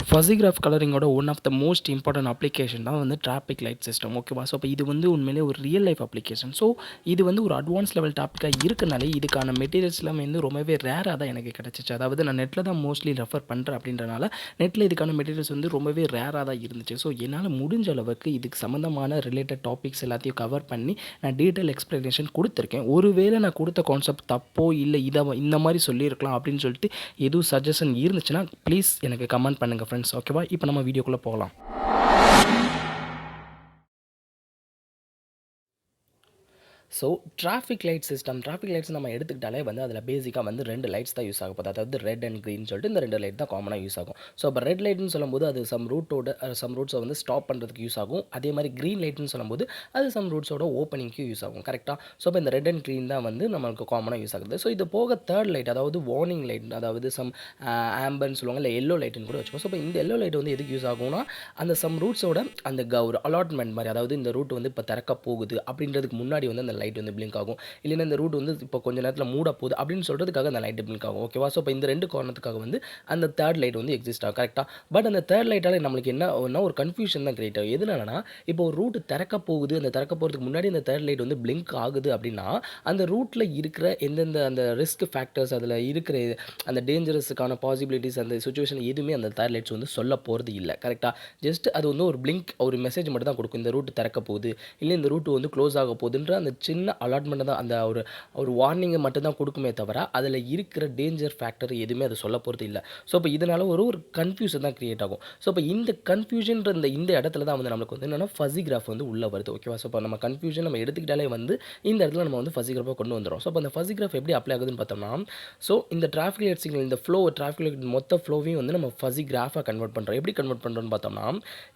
Fuzzy graph கலரிங்கோட one of the most important application தான் வந்து டிராஃபிக் லைட் சிஸ்டம். ஓகேவா? ஸோ இப்போ இது வந்து உண்மையிலே ஒரு ரியல் லைஃப் அப்ளிகேஷன். ஸோ இது வந்து ஒரு அட்வான்ஸ் லெவல் டாப்பிக்காக இருக்கனாலே இதுக்கான மெட்டீரியல்ஸ் எல்லாமே வந்து ரொம்பவே ரேராக தான் எனக்கு கிடச்சிச்சு. அதாவது நான் நெட்டில் தான் மோஸ்ட்லி ரெஃபர் பண்ணுறேன் அப்படின்றனால நெட்டில் இதுக்கான மெட்டீரியல்ஸ் வந்து ரொம்பவே ரேராக தான் இருந்துச்சு. ஸோ என்னால் முடிஞ்ச அளவுக்கு இதுக்கு சம்மந்தமான ரிலேட்டட் டாபிக்ஸ் எல்லாத்தையும் கவர் பண்ணி நான் டீட்டெயில் எக்ஸ்ப்ளனேஷன் கொடுத்துருக்கேன். ஒருவேளை நான் கொடுத்த கான்செப்ட் தப்போ இல்லை இதை இந்த மாதிரி சொல்லியிருக்கலாம் அப்படின்னு சொல்லிட்டு எதுவும் சஜஷன் இருந்துச்சுன்னா ப்ளீஸ் எனக்கு கமெண்ட் பண்ணுங்கள் ஃப்ரெண்ட்ஸ். ஓகேவா? இப்போ நம்ம வீடியோக்குள்ளே போகலாம். ஸோ டிராஃபிக் லைட்ஸ் நம்ம எடுத்துக்கிட்டாலே வந்து அதில் பேசிக்காக வந்து 2 லைட்ஸ் தான் யூஸ் ஆகும். அதாவது ரெட் அண்ட் க்ரீன் சொல்லிட்டு இந்த 2 லைட் தான் காமனாக யூஸ் ஆகும். ஸோ இப்போ ரெட் லைட்னு சொல்லும்போது அது சம் ரூட்ஸை வந்து ஸ்டாப் பண்ணுறதுக்கு யூஸ் ஆகும். அதே மாதிரி க்ரீன் லைட்னு சொல்லும்போது அது சம் ரூட்ஸோட ஓப்பனிங்க்கு யூஸ் ஆகும். கரெக்டாக? ஸோ இப்போ இந்த ரெட் அண்ட் க்ரீன் தான் வந்து நம்மளுக்கு காமனாக யூஸ் ஆகுது. ஸோ இது போக தேர்ட் லைட், அதாவது வார்னிங் லைட், அதாவது சம் ஆம்பர்னு சொல்லுவாங்க, இல்லை எல்லோ லைட்டுன்னு கூட வச்சுக்கோம். ஸோ இப்போ இந்த எல்லோ லைட் வந்து எதுக்கு யூஸ் ஆகும்னா அந்த சம் ரூட்ஸோட அந்த ஒரு அலாட்மெண்ட் மாதிரி, அதாவது இந்த ரூட் வந்து இப்போ திறக்க போகுது அப்படின்றதுக்கு முன்னாடி வந்து அந்த லைட் வந்து பிளிங்க் ஆகும். இல்லைன்னா இந்த ரூட் வந்து இப்போ கொஞ்சம் நேரத்தில் மூட போகுது அப்படின்னு சொல்கிறதுக்காக அந்த லைட் பிளிங்க் ஆகும். ஓகேவா? ஸோ இப்போ இந்த 2 காரணத்துக்காக வந்து அந்த தேர்ட் லைட் வந்து எக்ஸிஸ்ட் ஆகும். கரெக்டாக? பட் அந்த தேர்ட் லைட்டால் நம்மளுக்கு என்ன ஒரு கன்ஃபியூஷன் தான் கிரியேட் ஆகும். எதுனாலனா இப்போ ஒரு ரூட் திறக்க போகுது, அந்த திறக்க போகிறதுக்கு முன்னாடி அந்த தேர்ட் லைட் வந்து பிளிங்க் ஆகுது அப்படின்னா அந்த ரூட்டில் இருக்கிற எந்தெந்த அந்த ரிஸ்க் ஃபேக்டர்ஸ், அதில் இருக்கிற அந்த டேஞ்சரஸுக்கான பாசிபிலிட்டிஸ், அந்த சுச்சுவேஷன் எதுவுமே அந்த தேர்ட் லைட்ஸ் வந்து சொல்ல போகிறது இல்லை. கரெக்டாக? ஜஸ்ட் அது வந்து ஒரு பிளிங்க், ஒரு மெசேஜ் மட்டும் தான் கொடுக்கும். இந்த ரூட் திறக்க போகுது, இல்லை இந்த ரூட் வந்து க்ளோஸ் ஆக போகுதுன்ற அந்த சின்ன அலாட்மெண்ட் தான், அந்த ஒரு வார்னிங்கை மட்டும் தான் கொடுக்குமே தவிர அதில் இருக்கிற டேஞ்சர் ஃபேக்டர் எதுவுமே அதை சொல்ல போகிறது இல்லை. ஸோ இப்போ இதனால் ஒரு கன்ஃபியூஷன் தான் கிரியேட் ஆகும். ஸோ இப்போ இந்த கன்ஃபியூஷன்ற இந்த இடத்துல தான் வந்து நம்மளுக்கு வந்து என்னென்னா ஃபஸி கிராஃப் வந்து உள்ளே வருது. ஓகேவா? ஸோ இப்போ நம்ம கன்ஃபியூஷன் நம்ம எடுத்துக்கிட்டாலே வந்து இந்த இடத்துல நம்ம வந்து ஃபஸி கிராஃபை கொண்டு வந்துடும். ஸோ இப்போ அந்த ஃபஸி கிராஃப் எப்படி அப்ளை ஆகுதுன்னு பார்த்தோம்னா, ஸோ இந்த டிராஃபிக் லைட் சிக்னல், இந்த டிராஃபிக் லைட் மொத்த ஃப்ளோவையும் வந்து நம்ம ஃபஸி கிராஃபாக கன்வெர்ட் பண்ணுறோம். எப்படி கன்வெர்ட் பண்ணுறோன்னு பார்த்தோம்னா,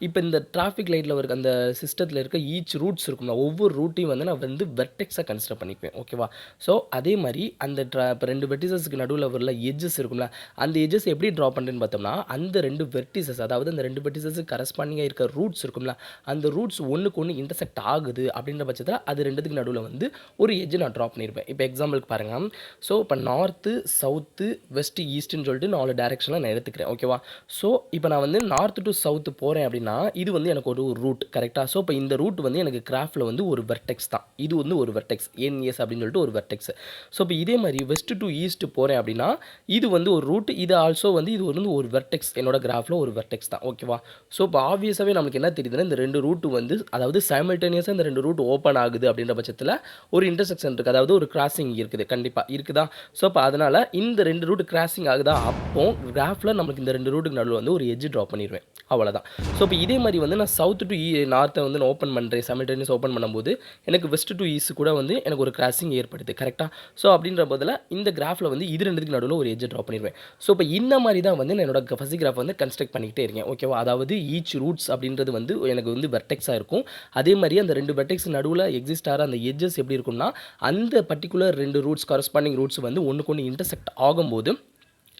இப்போ இந்த டிராஃபிக் லைட்டில் இருக்க அந்த சிஸ்டத்தில் இருக்க ஈச் ரூட்ஸ் இருக்கும்ல, ஒவ்வொரு ரூட்டையும் வந்து நான் வந்து வெர்டெக்ஸாக கன்சிடர் பண்ணிக்குவேன். ஓகேவா? ஸோ அதே மாதிரி அந்த இப்போ 2 வெர்டிசஸ்க்கு நடுவில் வரல எட்ஜஸ் இருக்கும்ல, அந்த எட்ஜஸ் எப்படி ட்ரா பண்ணுறேன்னு பார்த்தோம்னா, அந்த 2 வெர்டிசஸ், அதாவது அந்த 2 வெர்டிசஸுக்கு கரஸ்பாண்டிங்காக இருக்க ரூட்ஸ் இருக்கும்ல, அந்த ரூட்ஸ் ஒன்றுக்கு ஒன்று இன்டர்செக்ட் ஆகுது அப்படின்ற பட்சத்தில் அது 2த்துக்கு நடுவில் வந்து ஒரு எட்ஜ் நான் ட்ரா பண்ணியிருப்பேன். இப்போ எக்ஸாம்பிளுக்கு பாருங்கள். ஸோ இப்போ நார்த்து, சவுத்து, வெஸ்ட்டு, ஈஸ்ட்டுன்னு சொல்லிட்டு 4 டேரெக்ஷனில் நான் எடுத்துக்கிறேன். ஓகேவா? ஸோ இப்போ நான் வந்து நார்த்து டு சவுத்து போகிறேன் அப்படின்னா இது வந்து எனக்கு ஒரு ரூட். கரெக்டாக? ஸோ இப்போ இந்த ரூட் வந்து எனக்கு கிராஃபில் வந்து ஒரு வெர்டெக்ஸ் தான். இது வந்து ஒரு வெர்டெக்ஸ், என்எஸ் அப்படின்னு சொல்லிட்டு ஒரு வெர்டெக்ஸ். ஸோ இப்போ இதே மாதிரி வெஸ்ட் டு ஈஸ்ட் போகிறேன் அப்படின்னா இது வந்து ஒரு ரூட், இது ஆல்சோ வந்து இது வந்து ஒரு வெர்டெக்ஸ், என்னோட கிராஃபில் ஒரு வெர்டெக்ஸ் தான். ஓகேவா? ஸோ இப்போ ஆப்வியஸாகவே நமக்கு என்ன தெரியுதுன்னா, இந்த 2 ரூட் வந்து, அதாவது சைமல்டேனியஸாக இந்த 2 ரூட் ஓப்பன் ஆகுது அப்படின்ற பட்சத்தில் ஒரு இன்டர்செக்ஷன் இருக்குது, அதாவது ஒரு கிராசிங் இருக்குது. கண்டிப்பாக இருக்குதா? ஸோ இப்போ அதனால் இந்த 2 ரூட் கிராசிங் ஆகுதா, அப்போ கிராஃபில் நமக்கு இந்த 2 ரூட்டுக்கு நடுவில் வந்து ஒரு எட்ஜ் ட்ரா பண்ணிடுவேன். அவ்வளோதான். ஸோ இப்போ இதே மாதிரி வந்து நான் சவுத் டு நார்த்தை வந்து நான் ஓப்பன் பண்ணுறேன், சைமல்டேனியஸ் ஓப்பன் பண்ணும்போது எனக்கு வெஸ்ட் டு ஈஸ்ட் கூட வந்து எனக்கு ஒரு கிராசிங் ஏற்படுது. கரெக்டாக? ஸோ அப்படின்ற போதில் இந்த கிராஃபில் வந்து இது 2த்துக்கு நடுவில் ஒரு எட்ஜ் ட்ரா பண்ணிடுவேன். ஸோ இப்போ இந்த மாதிரி தான் வந்து நான் என்னோட ஃபஸி கிராஃப் வந்து கன்ஸ்ட்ரக்ட் பண்ணிக்கிட்டே இருக்கேன். ஓகேவா? அதாவது ஈச் ரூட்ஸ் அப்படின்றது வந்து எனக்கு வந்து வெர்டெக்ஸாக இருக்கும். அதே மாதிரி அந்த 2 வெர்டெக்ஸ் நடுவில் எக்ஸிஸ்ட் ஆகிற அந்த எட்ஜஸ் எப்படி இருக்கும்னா, அந்த பர்டிகுலர் 2 ரூட்ஸ் கரஸ்பாண்டிங் ரூட்ஸ் வந்து ஒன்றுக்கு ஒன்று இன்டர்செக்ட் ஆகும்போது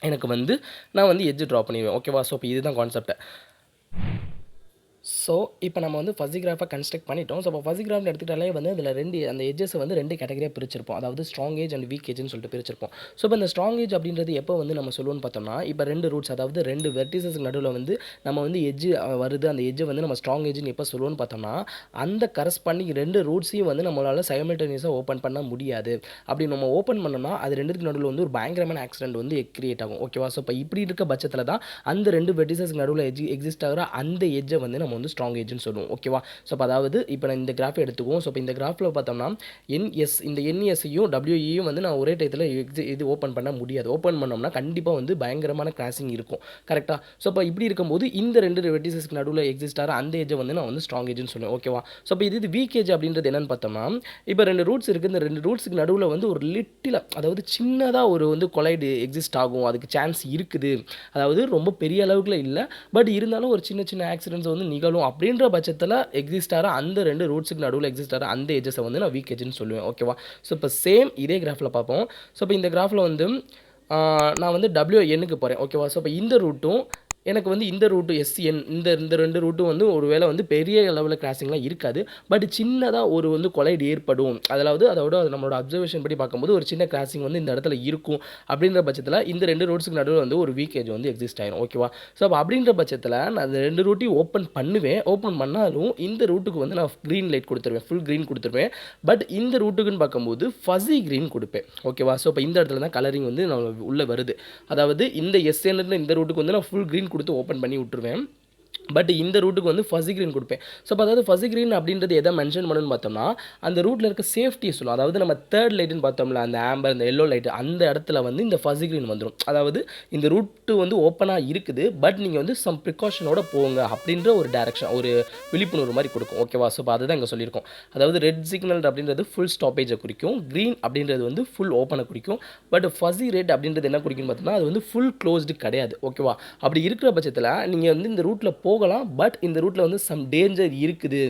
எனக்கு வந்து நான் வந்து எட்ஜ் ட்ரா பண்ணிடுவேன். ஓகேவா? ஸோ இப்போ இதுதான் கான்செப்ட். ஸோ இப்போ நம்ம வந்து ஃபஸி கிராஃபாக கன்ஸ்ட்ரக்ட் பண்ணிட்டோம். ஸோ இப்போ ஃபஸி கிராஃப்னு எடுத்துக்கிட்டாலே வந்து அதில் அந்த எட்ஜஸ் வந்து 2 கேட்டகரியாக பிரிச்சிருப்போம். அதாவது ஸ்ட்ராங் ஏஜ் அண்ட் வீக் ஏஜ்னு சொல்லிட்டு பிரிச்சிருப்போம். ஸோ இப்போ இந்த ஸ்ட்ராங் ஏஜ் அப்படின்றது எப்போ வந்து நம்ம சொல்லுவோம்னு பார்த்தோம்னா, இப்போ 2 ரூட்ஸ், அதாவது 2 வெர்டிசஸ்க்கு நடுவில் வந்து நம்ம வந்து எட்ஜ் வருது, அந்த எட்ஜை வந்து நம்ம ஸ்ட்ராங் ஏஜ்னு எப்போ சொல்லுவோம்னு பார்த்தோம்னா, அந்த கரஸ்பாண்டிங் 2 ரூட்ஸையும் வந்து நம்மளால் சைமல்டேனியஸாக ஓப்பன் பண்ண முடியாது. அப்படி நம்ம ஓப்பன் பண்ணோம்னா அது 2த்துக்கு நடுவில் வந்து ஒரு பயங்கரமான ஆக்சிடென்ட் வந்து கிரியேட் ஆகும். ஓகேவா? ஸோ இப்போ இப்படி இருக்க பட்சத்தில் தான் அந்த 2 வெர்டிசஸ்க்கு நடுவில் எக்ஸிஸ்ட் ஆகிற அந்த எட்ஜை வந்து நம்ம வந்து ஸ்ட்ராங் ஏஜ்னு சொல்லுவோம். ஓகேவா? ஸோ இப்போ அதாவது இப்போ நான் இந்த கிராஃபை எடுத்துக்குவோம். ஸோ இப்போ இந்த கிராஃபில் பார்த்தோம்னா என்எஸ், இந்த என்எஸ்ஸையும் டபிள்யூஇயும் வந்து நான் ஒரே டயத்தில் இது ஓப்பன் பண்ண முடியாது. ஓப்பன் பண்ணோம்னா கண்டிப்பாக வந்து பயங்கரமான கிராசிங் இருக்கும். கரெக்டாக? ஸோ இப்போ இப்படி இருக்கும்போது இந்த 2 வெர்டிசஸ்க்கு நடுவில் எக்ஸிஸ்ட் ஆகிற அந்த ஏஜை வந்து நான் வந்து ஸ்ட்ராங் ஏஜ்னு சொல்லுவேன். ஓகேவா? ஸோ இப்போ இது வீக் ஏஜ் அப்படின்றது என்னென்னு பார்த்தோம்னா, இப்போ 2 ரூட்ஸ் இருக்குது, இந்த 2 ரூட்ஸுக்கு நடுவில் வந்து ஒரு லிட்டில், அதாவது சின்னதாக ஒரு வந்து கொலைடு எக்ஸிஸ்ட் ஆகும், அதுக்கு சான்ஸ் இருக்குது. அதாவது ரொம்ப பெரிய அளவுக்குள்ள இல்லை, பட் இருந்தாலும் ஒரு சின்ன சின்ன ஆக்சிடென்ட்ஸ் வந்து நிகழும். அப்படின்ற பட்சத்தில் எக்ஸிஸ்ட் ஆகிற அந்த 2 ரூட்ஸுக்கு நடுவில் எக்ஸிஸ்ட் ஆகிற அந்த எட்ஜஸை வந்து நான் வீக் எட்ஜ்னு சொல்லுவேன். ஓகேவா? ஸோ இப்போ சேம் இதே கிராஃபில் பார்ப்போம். ஸோ இப்போ இந்த கிராஃபில் வந்து நான் வந்து டபிள்யூஎன்னுக்கு போகிறேன். ஓகேவா? ஸோ இப்போ இந்த ரூட்டும் எனக்கு வந்து இந்த ரூட்டு எஸ்என் இந்த 2 ரூட்டும் வந்து ஒரு வேளை வந்து பெரிய லெவலில் கிராசிங்லாம் இருக்காது. பட் சின்னதா ஒரு வந்து கொலைடு ஏற்படும். அதாவது அதோட நம்மளோட அப்சர்வேஷன் படி பார்க்கும்போது ஒரு சின்ன கிராசிங் வந்து இந்த இடத்துல இருக்கும். அப்படின்ற பட்சத்தில இந்த 2 ரூட்ஸ்க்கு நடுவுல வந்து ஒரு வீக்கேஜ் வந்து எக்ஸிஸ்ட் ஆயிரும். ஓகேவா? ஸோ அப்ப அப்படின்ற பட்சத்தில நான் அந்த 2 ரூட்டையும் ஓப்பன் பண்ணுவேன். ஓப்பன் பண்ணாலும் இந்த ரூட்டுக்கு வந்து நான் கிரீன் லைட் குடுத்துருவேன். ஃபுல் கிரீன் குடுத்துருவேன். பட் இந்த ரூட்டுக்குன்னு பார்க்கும்போது ஃபஸி கிரீன் குடுப்பேன். ஓகேவா? ஸோ அப்ப இந்த இடத்துல தான் கலரிங் வந்து உள்ள வருது. அதாவது இந்த எஸ்என்ன்ற இந்த ரூட்டுக்கு வந்து நான் ஃபுல் கிரீன் கொடுத்து ஓப்பன் பண்ணி விட்டுருவேன். பட் இந்த ரூட்டுக்கு வந்து ஃபஸி கிரீன் கொடுப்பேன். ஸோ அப்போ அதாவது ஃபஸி கிரீன் அப்படின்றது எதை மென்ஷன் பண்ணணும்னு பார்த்தோம்னா, அந்த ரூட்டில் இருக்க சேஃப்டியை சொல்லும். அதாவது நம்ம தேர்ட் லைட்டுன்னு பார்த்தோம்ல, அந்த ஆம்பர் அந்த எல்லோ லைட்டு அந்த இடத்துல வந்து இந்த ஃபஸி கிரீன் வந்துடும். அதாவது இந்த ரூட்டு வந்து ஓப்பனாக இருக்குது, பட் நீங்கள் வந்து சம் ப்ரிகாஷனோட போங்க அப்படின்ற ஒரு டேரக்ஷன், ஒரு விழிப்புணர்வு மாதிரி கொடுக்கும். ஓகேவா? ஸோ இப்போ அதுதான் இங்கே சொல்லியிருக்கோம். அதாவது ரெட் சிக்னல் அப்படின்றது ஃபுல் ஸ்டாப்பேஜை குறிக்கும், க்ரீன் அப்படின்றது வந்து ஃபுல் ஓப்பனை குறிக்கும். பட் ஃபஸி ரெட் அப்படின்றது என்ன குறிக்கும்னு பார்த்தோம்னா, அது வந்து ஃபுல் க்ளோஸ்டு கிடையாது. ஓகேவா? அப்படி இருக்கிற பட்சத்தில் நீங்கள் வந்து இந்த ரூட்டில் போகலாம், பட் இந்த ரூட்டில் வந்து சம் டேஞ்சர் இருக்குது,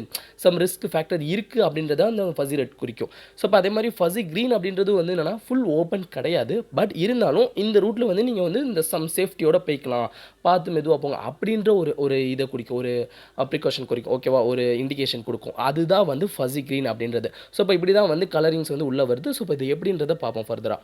சம் ரிஸ்க் ஃபேக்டர் இருக்குது அப்படின்றத அந்த ஃபஸி ரெட் குறிக்கும். ஸோ இப்போ அதே மாதிரி ஃபஸி க்ரீன் அப்படின்றது வந்து என்னென்னா ஃபுல் ஓப்பன் கிடையாது, பட் இருந்தாலும் இந்த ரூட்டில் வந்து நீங்கள் வந்து இந்த சம் சேஃப்டியோட போய்க்கலாம், பார்த்து மெதுவாக போங்க அப்படின்ற ஒரு ஒரு இதை குறிக்கும், ஒரு ப்ரிகாஷன் குறிக்கும். ஓகேவா? ஒரு இண்டிகேஷன் கொடுக்கும். அதுதான் வந்து ஃபஸி க்ரீன் அப்படின்றது. ஸோ இப்போ இப்படி தான் வந்து கலரிங்ஸ் வந்து உள்ளே வருது. ஸோ இப்போ இது எப்படின்றத பார்ப்போம் ஃபர்தராக.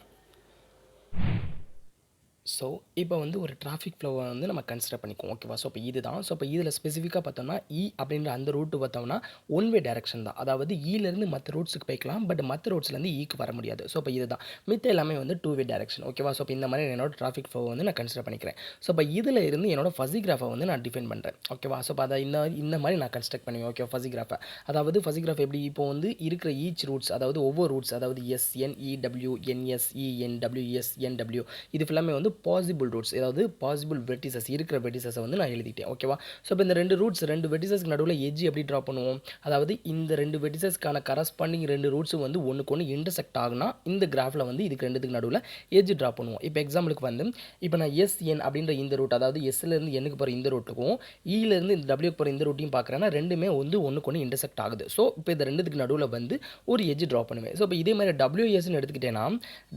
ஸோ இப்போ வந்து ஒரு டிராஃபிக் ஃப்ளோவை வந்து நம்ம கன்சிடர் பண்ணிக்குவோம். ஓகேவா? ஸோ இப்போ இதுதான். ஸோ இப்போ இதில் ஸ்பெசிஃபிக்காக பார்த்தோம்னா அப்படின்ற அந்த ரூட்டு பார்த்தோம்னா ஒன் வே டைரக்ஷன் தான். அதாவது ஈலேருந்து மற்ற ரூட்ஸுக்கு போய்க்கலாம், பட் மற்ற ரூட்ஸ்லேருந்து ஈக்கு வர முடியாது. ஸோ இப்போ இதுதான். மித்த எல்லாமே வந்து டூ வே டைரக்ஷன். ஓகேவா? ஸோ இப்போ இந்த மாதிரி என்னோட டிராஃபிக் ஃப்ளோவை வந்து நான் கன்சிடர் பண்ணிக்கிறேன். ஸோ இப்போ இதில் இருந்து என்னோட ஃபஸி கிராஃபை வந்து நான் டிஃபைன் பண்ணுறேன். ஓகேவா? ஸோ இப்போ அதை இந்த மாதிரி நான் கன்ஸ்ட்ரக்ட் பண்ணுவேன். ஓகே, ஃபஸி கிராஃபை. அதாவது ஃபஸி கிராஃப் எப்படி இப்போ வந்து இருக்கிற ஈச் ரூட்ஸ், அதாவது ஒவ்வொரு ரூட்ஸ், அதாவது எஸ்என்இடபிள்யூ என்எஸ்இஎன்டபிள்யூ இது ஃபுல்லாமே வந்து பாசிபிள் ரூட்ஸ், அதாவது பாசிபிள் வெர்டிசஸ், இருக்கிற வெர்டிசஸை வந்து நான் எழுதிட்டேன். ஓகேவா? ஸோ இப்போ இந்த 2 ரூட்ஸ் 2 வெர்டிசஸ்க்கு நடுவில் எட்ஜ் எப்படி ட்ரா பண்ணுவோம்? அதாவது இந்த 2 வெர்டிசஸ்க்கான கரஸ்பாண்டிங் 2 ரூட்ஸும் வந்து ஒன்றுக்கு ஒன்று இன்டர்செக்ட் ஆகுனா இந்த கிராஃபில் வந்து இதுக்கு ரெண்டுத்துக்கு நடுவில் எட்ஜ் ட்ரா பண்ணுவோம். இப்போ எக்ஸாம்பிளுக்கு வந்து இப்போ நான் எஸ்என் அப்படின்ற இந்த ரூட், அதாவது எஸ்லேருந்து எண்ணுக்கு போகிற இந்த ரூட்டுக்கும் இலேருந்து இந்த டபிள்யூக்கு போகிற இந்த ரூட்டையும் பார்க்குறேன்னா ரெண்டுமே வந்து ஒன்றுக்கு ஒன்று இன்டர்செக்ட் ஆகுது. ஸோ இப்போ இந்த ரெண்டுத்துக்கு நடுவில் வந்து ஒரு எட்ஜ் ட்ரா பண்ணுவேன். ஸோ இப்போ இதே மாதிரி டபிள்யூஎஸ்ன்னு எடுத்துக்கிட்டேன்னா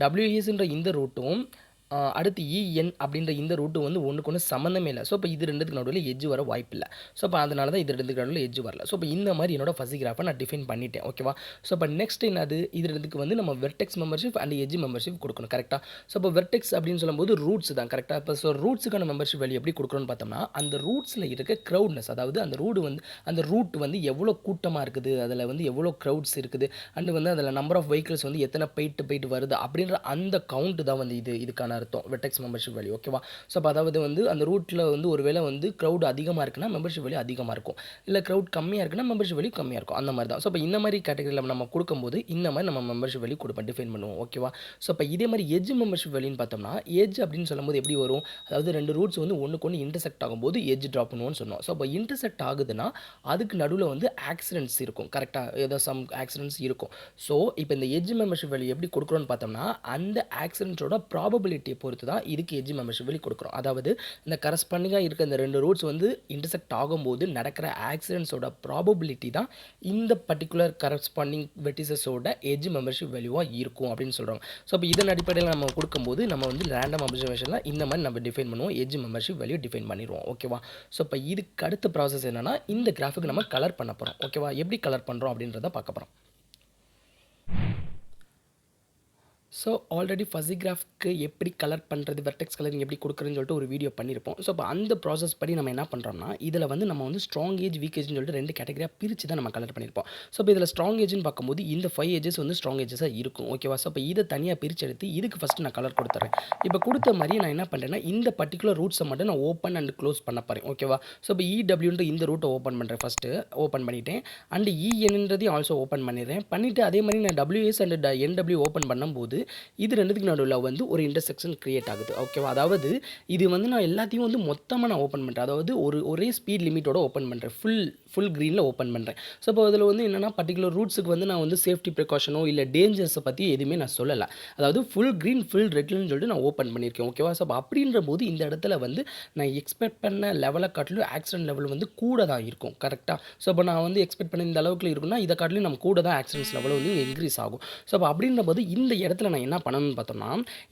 டபிள்யூஎஸ்ன்ற இந்த ரூட்டும் அடுத்து இஎன் அப்படின்ற இந்த ரூட்டு வந்து ஒன்றுக்கு ஒன்று சம்மந்தமே இல்லை. ஸோ இப்போ இது ரெண்டுத்துக்கு நடுவில் எட்ஜ் வர வாய்ப்பு இல்லை. ஸோ இப்போ அதனால தான் இது ரெண்டுத்துக்கு நடுவில் எட்ஜ் வரல. ஸோ இப்போ இந்த மாதிரி என்னோட ஃபஸி கிராஃபை நான் டிஃபைன் பண்ணிட்டேன். ஓகேவா? ஸோ இப்போ நெக்ஸ்ட் என்னது, இது ரெண்டுக்கு வந்து நம்ம vertex membership and edge membership கொடுக்கணும். கரெக்டாக? ஸோ இப்போ வெர்டெக்ஸ் அப்படின்னு சொல்லும்போது ரூட்ஸ் தான். கரெக்டாக? இப்போ ஸோ ரூட்ஸுக்கான மெம்பர்ஷிப் வேல்யூ எப்படி கொடுக்குறோன்னு பார்த்தோம்னா, அந்த ரூட்ஸில் இருக்க க்ரௌட்னஸ், அதாவது அந்த ரூட் வந்து எவ்வளோ கூட்டமாக இருக்குது, அதில் வந்து எவ்வளோ க்ரௌட்ஸ் இருக்குது, அண்ட் வந்து அதில் நம்பர் ஆஃப் வெஹிக்கிள்ஸ் வந்து எத்தனை போயிட்டு வருது அப்படின்ற அந்த கவுண்ட் தான் வந்து இதுக்கான அர்த்தம் வெர்டெக்ஸ் மெம்பர்ஷிப் வேல்யூ. ஓகேவா? ஸோ அப்போ அதாவது வந்து அந்த ரூட்டில் வந்து ஒரு வேளை வந்து க்ரௌட் அதிகமாக இருக்குன்னா மெம்பர்ஷிப் வேல்யூ அதிகமாக இருக்கும், இல்லை க்ரௌட் கம்மியாக இருக்குன்னா மெம்பர்ஷிப் வேல்யூ கம்மியாக இருக்கும். அந்த மாதிரி தான். ஸோ இப்போ இந்த மாதிரி கேட்டகரியில் நம்ம கொடுக்கும்போது இந்த மாதிரி நம்ம மெம்பர்ஷிப் வேல்யூ கொடுப்போம், டிஃபைன் பண்ணுவோம். ஓகேவா? ஸோ இப்போ இதே மாதிரி எட்ஜ் மெம்பர்ஷிப் வேல்யூன்னு பார்த்தோம்னா, எட்ஜ் அப்படின்னு சொல்லும்போது எப்படி வரும், அதாவது 2 ரூட்ஸ் வந்து ஒன்றுக்கு ஒன்று இன்டர்செக்ட் ஆகும்போது எட்ஜ் ட்ராப் பண்ணுவோம்னு சொன்னோம். ஸோ இப்போ இன்டர்செக்ட் ஆகுதுன்னா அதுக்கு நடுவில் வந்து ஆக்சிடென்ட்ஸ் இருக்கும். கரெக்டாக? ஏதோ சம் ஆக்சிடென்ட்ஸ் இருக்கும். ஸோ இப்போ இந்த எட்ஜ் மெம்பர்ஷிப் வேல்யூ எப்படி கொடுக்குறோன்னு பார்த்தோம்னா, அந்த ஆக்சிடென்ட்டோட ப்ராபபிலிட்டியை பொறுத்து தான் இதுக்கு எட்ஜ் மெம்பர்ஷிப் வேல்யூ கொடுக்குறோம். அதாவது இந்த கரஸ்பாண்டிங்காக இருக்க இந்த 2 ரூட்ஸ் வந்து இன்டர்செக்ட் ஆகும்போது நடக்கிற ஆக்சிடென்ட்ஸோட ப்ராபபிலிட்டி தான் இந்த பர்டிகுலர் கரஸ்பாண்டிங் வெர்டிசஸோட எட்ஜ் மெம்பர்ஷிப் வேல்யூவாக இருக்கும் அப்படின்னு சொல்கிறாங்க. ஸோ இப்போ இதன் அடிப்படையில் நம்ம கொடுக்கும்போது நம்ம வந்து ரேண்டம் அப்சர்வேஷனில் இந்த மாதிரி நம்ம டிஃபைன் பண்ணுவோம், எட்ஜ் மெம்பர்ஷிப் வேல்யூ டிஃபைன் பண்ணிடுவோம். ஓகேவா? ஸோ இப்போ இதுக்கு அடுத்த ப்ராசஸ் என்னென்னா, இந்த கிராஃபுக்கு நம்ம கலர் பண்ண போகிறோம். ஓகேவா? எப்படி கலர் பண்ணுறோம் அப்படின்றத பார்க்க போகிறோம். ஸோ ஆல்ரெடி ஃபஸி கிராஃப்க்கு எப்படி கலர் பண்ணுறது, வெர்டெக்ஸ் கலரிங் எப்படி கொடுக்குறதுன்னு சொல்லிட்டு ஒரு வீடியோ பண்ணியிருப்போம். ஸோ இப்போ அந்த ப்ராசஸ் படி நம்ம என்ன பண்ணுறோம்னா, இதில் வந்து நம்ம வந்து ஸ்ட்ராங் ஏஜ், வீக் ஏஜ்னு சொல்லிட்டு 2 கேட்டகரியாக பிரித்து தான் நம்ம கலர் பண்ணியிருப்போம். ஸோ இப்போ இதில் ஸ்ட்ராங் ஏஜ்னு பார்க்கும்போது இந்த 5 ஏஜஸ் வந்து ஸ்ட்ராங் ஏஜஸாக இருக்கும். ஓகேவா? ஸோ இப்போ இதை தனியாக பிரித்து எடுத்து இதுக்கு ஃபஸ்ட்டு நான் கலர் கொடுத்துறேன். இப்போ கொடுத்த மாதிரி நான் என்ன பண்ணுறேன்னா, இந்த பர்டிகுலர் ரூட்ஸை மட்டும் நான் ஓப்பன் அண்ட் க்ளோஸ் பண்ண போகிறேன். ஓகேவா? ஸோ இப்போ இடபிள்யூன்ற இந்த ரூட்டை ஓப்பன் பண்ணுறேன், ஃபஸ்ட்டு ஓப்பன் பண்ணிவிட்டேன். அண்ட் இஎன்ன்றதையும் ஆல்சோ ஓப்பன் பண்ணிடுறேன். பண்ணிவிட்டு அதே மாதிரி நான் டபிள்யூஎஸ் அண்ட் என்டபிள்யூ ஓப்பன் பண்ணும்போது இது ரெண்டுத்துக்கு நடுவில் வந்து ஒரு இன்டர்செக்ஷன் கிரியேட் ஆகுது. ஓகேவா? அதாவது இது வந்து நான் எல்லாத்தையும் வந்து மொத்தமாக நான் ஓப்பன் பண்ணுறேன். அதாவது ஒரே ஸ்பீட் லிமிட்டோட ஓப்பன் பண்ணுறேன். ஃபுல் க்ரீனில் ஓப்பன் பண்ணுறேன். ஸோ இப்போ அதில் வந்து என்னென்னா, பர்டிகுலர் ரூட்ஸுக்கு வந்து நான் வந்து சேஃப்டி ப்ரிகாஷனோ இல்லை டேஞ்சர்ஸை பற்றி எதுவுமே நான் சொல்லலை. அதாவது ஃபுல் க்ரீன் ஃபுல் ரெட்லன்னு சொல்லிட்டு நான் ஓப்பன் பண்ணியிருக்கேன். ஓகேவா? ஸோ அப்படின்ற போது இந்த இடத்துல வந்து நான் எக்ஸ்பெக்ட் பண்ண லெவலை காட்டிலும் ஆக்சிடென்ட் லெவல் வந்து கூட தான் இருக்கும். கரெக்டாக? ஸோ இப்போ நான் வந்து எக்ஸ்பெக்ட் பண்ண இந்த அளவுக்கு இருக்குன்னா இதை காட்டிலும் நம்ம கூட தான் ஆக்சிடென்ட்ஸ் லெவல் வந்து இன்க்ரீஸ் ஆகும். ஸோ அப்போ அப்படின்ற போது இந்த இடத்துல மெத்தடில் நான் என்ன பண்ணணும்னு பார்த்தோம்னா,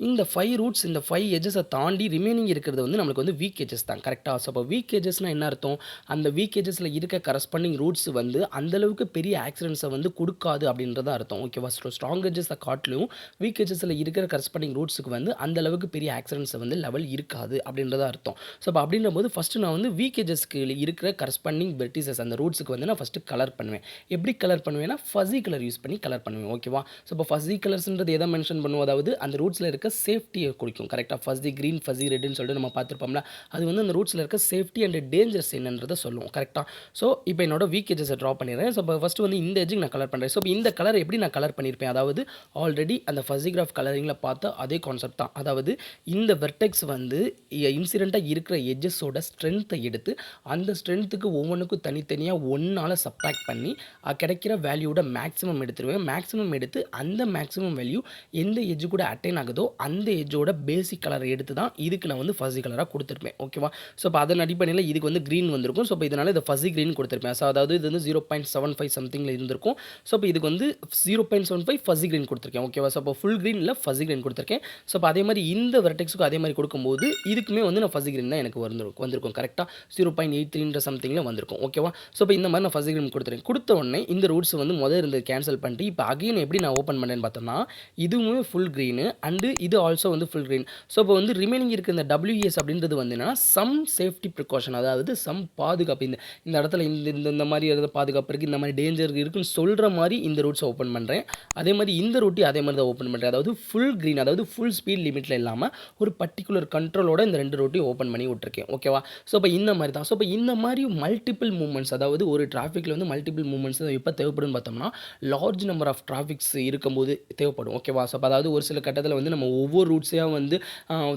இந்த 5 ரூட்ஸ் இந்த 5 எட்ஜஸை தாண்டி ரிமைனிங் இருக்கிறது வந்து நம்மளுக்கு வந்து வீக் எட்ஜஸ் தான் கரெக்டாக. ஸோ அப்போ வீக் எட்ஜஸ்னால் என்ன அர்த்தம், அந்த வீக் எட்ஜஸில் இருக்க கரஸ்பாண்டிங் ரூட்ஸ் வந்து அந்தளவுக்கு பெரிய ஆக்சிடென்ட்ஸை வந்து கொடுக்காது அப்படின்றத அர்த்தம். ஓகேவா. ஸ்ட்ராங் எட்ஜஸை காட்டிலும் வீக் எட்ஜஸில் இருக்கிற கரஸ்பாண்டிங் ரூட்ஸுக்கு வந்து அந்தளவுக்கு பெரிய ஆக்சிடென்ட்ஸை வந்து லெவல் இருக்காது அப்படின்றத அர்த்தம். ஸோ அப்போ அப்படின்ற போது ஃபஸ்ட்டு நான் வந்து வீக் எட்ஜஸ்க்கு இருக்கிற கரஸ்பாண்டிங் வெர்டிசஸ் அந்த ரூட்ஸுக்கு வந்து நான் ஃபஸ்ட்டு கலர் பண்ணுவேன். எப்படி கலர் பண்ணுவேன்னா ஃபஸி கலர் யூஸ் பண்ணி கலர் பண்ணுவேன். ஓகேவா. ஸோ இப்போ ஃபஸி கலர்ஸ்ன்றது எதை மென்ஷன் பண்ணுவோம், அதாவது அந்த ரூட்ஸில் இருக்க சேஃப்டியை குறிக்கும் கரெக்டாக. ஃபஸி க்ரீன் ஃபஸி ரெட்னு சொல்லிட்டு நம்ம பார்த்துருப்போம்ல, அது வந்து அந்த ரூட்ஸில் இருக்க சேஃப்டி அண்ட் டேஞ்சர்ஸ் என்னன்றதை சொல்லுவோம் கரெக்டாக. ஸோ இப்போ என்னோட வீக் எட்ஜஸை ட்ரா பண்ணிடுறேன். ஸோ இப்போ ஃபஸ்ட்டு வந்து இந்த எட்ஜுக்கு நான் கலர் பண்ணுறேன். ஸோ இப்போ இந்த கலர் எப்படி நான் கலர் பண்ணியிருப்பேன், அதாவது ஆல்ரெடி அந்த ஃபஸி கிராஃப் கலரிங்கில் பார்த்த அதே கான்செப்ட் தான். அதாவது இந்த வெர்டெக்ஸ் வந்து இன்சிடெண்ட்டாக இருக்கிற எட்ஜஸோட ஸ்ட்ரென்த்தை எடுத்து அந்த ஸ்ட்ரென்த்துக்கு ஒவ்வொன்றுக்கும் தனித்தனியாக ஒன்றால் சப்ட்ராக்ட் பண்ணி கிடைக்கிற வேல்யூவோட மேக்ஸிமம் எடுத்துருவேன். மேக்ஸிமம் எடுத்து அந்த மேக்ஸிமம் வேல்யூ எந்த எட்ஜு கூட அட்டைன் ஆகுதோ அந்த எட்ஜோட பேசிக் கலரை எடுத்து தான் இதுக்கு நான் வந்து ஃபஸி கலராக கொடுத்துருப்பேன். ஓகேவா. ஸோ இப்போ அதன் அடிப்படையில் இதுக்கு வந்து க்ரீன் வந்திருக்கும். ஸோ இப்போ இதனால் இதை ஃபஸி க்ரீன் கொடுத்துருப்பேன். ஸோ அதாவது இது வந்து 0.75 சம்திங்கில் இருந்திருக்கும். ஸோ இப்போ இதுக்கு வந்து 0.75 ஃபஸி க்ரீன் கொடுத்துருக்கேன். ஓகேவா. ஸோ இப்போ ஃபுல் க்ரீன் இல்லை ஃபஸி க்ரீன் கொடுத்துருக்கேன். ஸோ இப்போ அதே மாதிரி இந்த வெர்டெக்ஸுக்கும் அதே மாதிரி கொடுக்கும்போது இதுக்குமே வந்து நான் ஃபஸி க்ரீன் தான் எனக்கு வந்திருக்கும் கரெக்டாக. 0.83 சம்திங்கில் வந்திருக்கும். ஓகேவா. ஸோ இப்போ இந்த மாதிரி நான் ஃபஸி க்ரீன் கொடுத்துருக்கேன். கொடுத்த உடனே இந்த ரூட்ஸ் வந்து முதல் இருந்து கேன்சல் பண்ணிட்டு இப்போ அகைன் எப்படி நான் ஓப்பன் பண்ணேன்னு பார்த்தோம்னா, இதுவுமே ஃபுல் க்ரீனு அண்டு இது ஆல்சோ வந்து ஃபுல் க்ரீன். ஸோ இப்போ வந்து ரிமைனிங் இருக்க இந்த டபிள்யூஎஸ் அப்படின்றது வந்து என்னன்னா சம் சேஃப்டி ப்ரிகாஷன், அதாவது சம் பாதுகாப்பு. இந்த இடத்துல இந்த மாதிரி ஏதாவது பாதுகாப்பு இருக்குது, இந்த மாதிரி டேஞ்சர் இருக்குன்னு சொல்கிற மாதிரி இந்த ரூட்ஸை ஓப்பன் பண்ணுறேன். அதே மாதிரி இந்த ரூட்டையும் அதே மாதிரி தான் ஓப்பன் பண்ணுறேன். அதாவது ஃபுல் க்ரீன், அதாவது ஃபுல் ஸ்பீட் லிமிட்டில் இல்லாமல் ஒரு பர்டிகுலர் கண்ட்ரோலோட இந்த ரெண்டு ரூட்டையும் ஓப்பன் பண்ணி விட்டுருக்கேன். ஓகேவா. ஸோ இப்போ இந்த மாதிரி தான். ஸோ இப்போ இந்த மாதிரி மல்டிபிள் மூவ்மெண்ட்ஸ், அதாவது ஒரு டிராஃபிக்கில் வந்து மல்டிபிள் மூவ்மெண்ட்ஸ் எப்போ தேவைப்படும்னு பார்த்தோம்னா, லார்ஜ் நம்பர் ஆஃப் டிராஃபிக்ஸ் இருக்கும்போது தேவைப்படும். ஓகேவா. ஸோ அப்போ அதாவது ஒரு சில கட்டத்தில் வந்து நம்ம ஒவ்வொரு ரூட்ஸையாக வந்து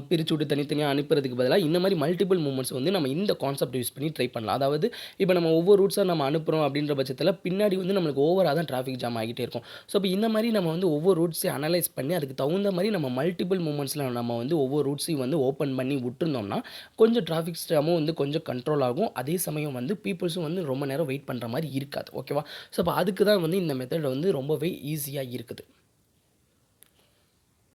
பிரித்து விட்டு தனித்தனியாக அனுப்புறதுக்கு பதிலாக இந்த மாதிரி மல்டிபிள் மூவ்மெண்ட்ஸ் வந்து நம்ம இந்த கான்செப்ட் யூஸ் பண்ணி ட்ரை பண்ணலாம். அதாவது இப்போ நம்ம ஒவ்வொரு ரூட்ஸாக நம்ம அனுப்புகிறோம் அப்படின்ற பட்சத்தில் பின்னாடி வந்து நம்மளுக்கு ஓவராக தான் டிராஃபிக் ஜாம் ஆகிட்டே இருக்கும். ஸோ இப்போ இந்த மாதிரி நம்ம வந்து ஒவ்வொரு ரூட்ஸையும் அனலைஸ் பண்ணி அதுக்கு தகுந்த மாதிரி நம்ம மல்டிபிள் மூவ்மெண்ட்ஸில் நம்ம வந்து ஒவ்வொரு ரூட்ஸையும் வந்து ஓப்பன் பண்ணி விட்டுருந்தோம்னா கொஞ்சம் டிராஃபிக் ஜாமும் வந்து கொஞ்சம் கண்ட்ரோல் ஆகும். அதே சமயம் வந்து பீப்புள்ஸும் வந்து ரொம்ப நேரம் வெயிட் பண்ணுற மாதிரி இருக்காது. ஓகேவா. ஸோ அப்போ அதுக்கு தான் வந்து இந்த மெத்தட் வந்து ரொம்பவே ஈஸியாக இருக்குது.